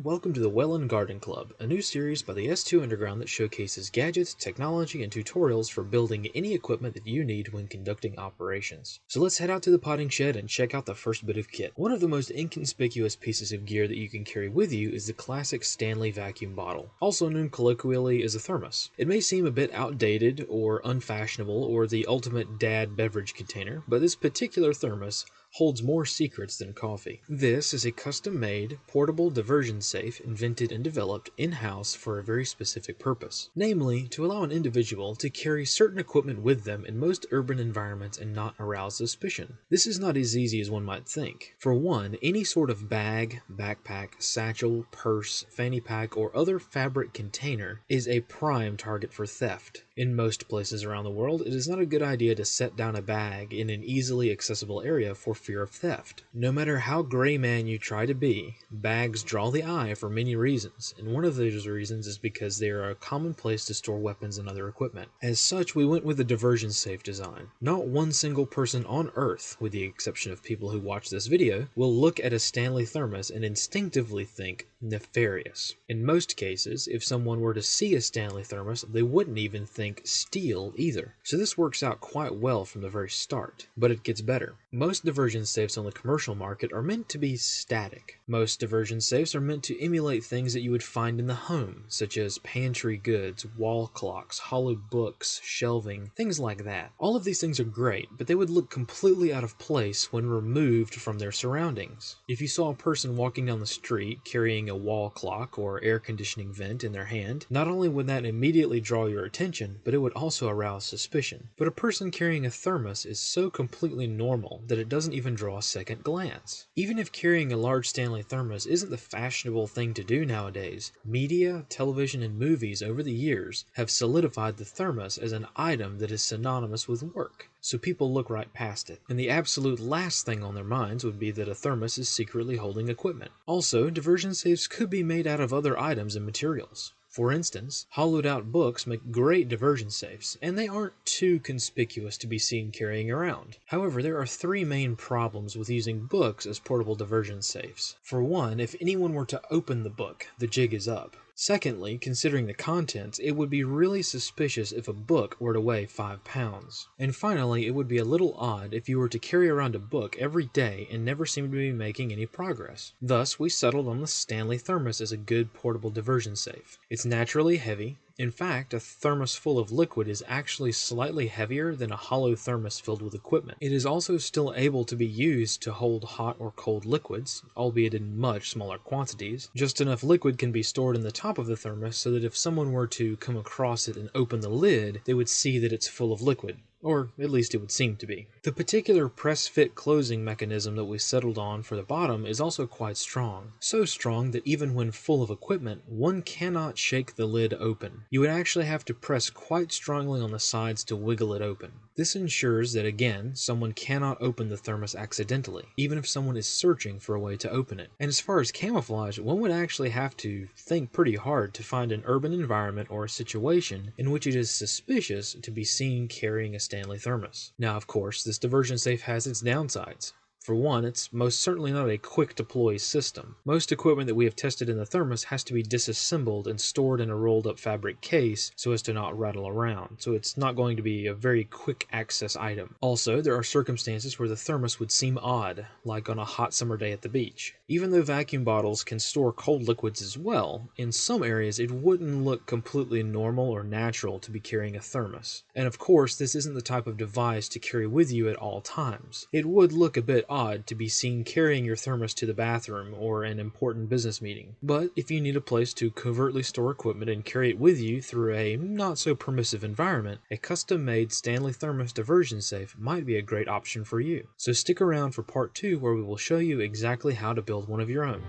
everyone, welcome to the Well and Garden Club, a new series by the S2 Underground that showcases gadgets, technology, and tutorials for building any equipment that you need when conducting operations. So let's head out to the potting shed and check out the first bit of kit. One of the most inconspicuous pieces of gear that you can carry with you is the classic Stanley vacuum bottle, also known colloquially as a thermos. It may seem a bit outdated or unfashionable or the ultimate dad beverage container, but this particular thermos holds more secrets than coffee. This is a custom-made, portable diversion safe invented and developed in-house for a very specific purpose. Namely, to allow an individual to carry certain equipment with them in most urban environments and not arouse suspicion. This is not as easy as one might think. For one, any sort of bag, backpack, satchel, purse, fanny pack, or other fabric container is a prime target for theft. In most places around the world, it is not a good idea to set down a bag in an easily accessible area for fear of theft. No matter how gray man you try to be, bags draw the eye for many reasons, and one of those reasons is because they are a common place to store weapons and other equipment. As such, we went with a diversion safe design. Not one single person on Earth, with the exception of people who watch this video, will look at a Stanley thermos and instinctively think nefarious. In most cases, if someone were to see a Stanley thermos, they wouldn't even think steal either. So this works out quite well from the very start. But it gets better. Most diversion safes on the commercial market are meant to be static. Most diversion safes are meant to emulate things that you would find in the home, such as pantry goods, wall clocks, hollow books, shelving, things like that. All of these things are great, but they would look completely out of place when removed from their surroundings. If you saw a person walking down the street carrying a wall clock or air conditioning vent in their hand, not only would that immediately draw your attention, but it would also arouse suspicion. But a person carrying a thermos is so completely normal that it doesn't even draw a second glance. Even if carrying a large Stanley thermos isn't the fashionable thing to do nowadays, media, television, and movies over the years have solidified the thermos as an item that is synonymous with work. So people look right past it. And the absolute last thing on their minds would be that a thermos is secretly holding equipment. Also, diversion safes could be made out of other items and materials. For instance, hollowed out books make great diversion safes, and they aren't too conspicuous to be seen carrying around. However, there are three main problems with using books as portable diversion safes. For one, if anyone were to open the book, the jig is up. Secondly, considering the contents, it would be really suspicious if a book were to weigh 5 pounds. And finally, it would be a little odd if you were to carry around a book every day and never seem to be making any progress. Thus, we settled on the Stanley thermos as a good portable diversion safe. It's naturally heavy. In fact, a thermos full of liquid is actually slightly heavier than a hollow thermos filled with equipment. It is also still able to be used to hold hot or cold liquids, albeit in much smaller quantities. Just enough liquid can be stored in the top of the thermos so that if someone were to come across it and open the lid, they would see that it's full of liquid. Or at least it would seem to be. The particular press-fit closing mechanism that we settled on for the bottom is also quite strong. So strong that even when full of equipment, one cannot shake the lid open. You would actually have to press quite strongly on the sides to wiggle it open. This ensures that, again, someone cannot open the thermos accidentally, even if someone is searching for a way to open it. And as far as camouflage, one would actually have to think pretty hard to find an urban environment or a situation in which it is suspicious to be seen carrying a Stanley thermos. Now, of course, this diversion safe has its downsides. For one, it's most certainly not a quick deploy system. Most equipment that we have tested in the thermos has to be disassembled and stored in a rolled up fabric case so as to not rattle around, so it's not going to be a very quick access item. Also, there are circumstances where the thermos would seem odd, like on a hot summer day at the beach. Even though vacuum bottles can store cold liquids as well, in some areas it wouldn't look completely normal or natural to be carrying a thermos. And of course, this isn't the type of device to carry with you at all times. It would look a bit odd to be seen carrying your thermos to the bathroom or an important business meeting. But if you need a place to covertly store equipment and carry it with you through a not so permissive environment, a custom-made Stanley thermos diversion safe might be a great option for you. So stick around for part 2 where we will show you exactly how to build one of your own.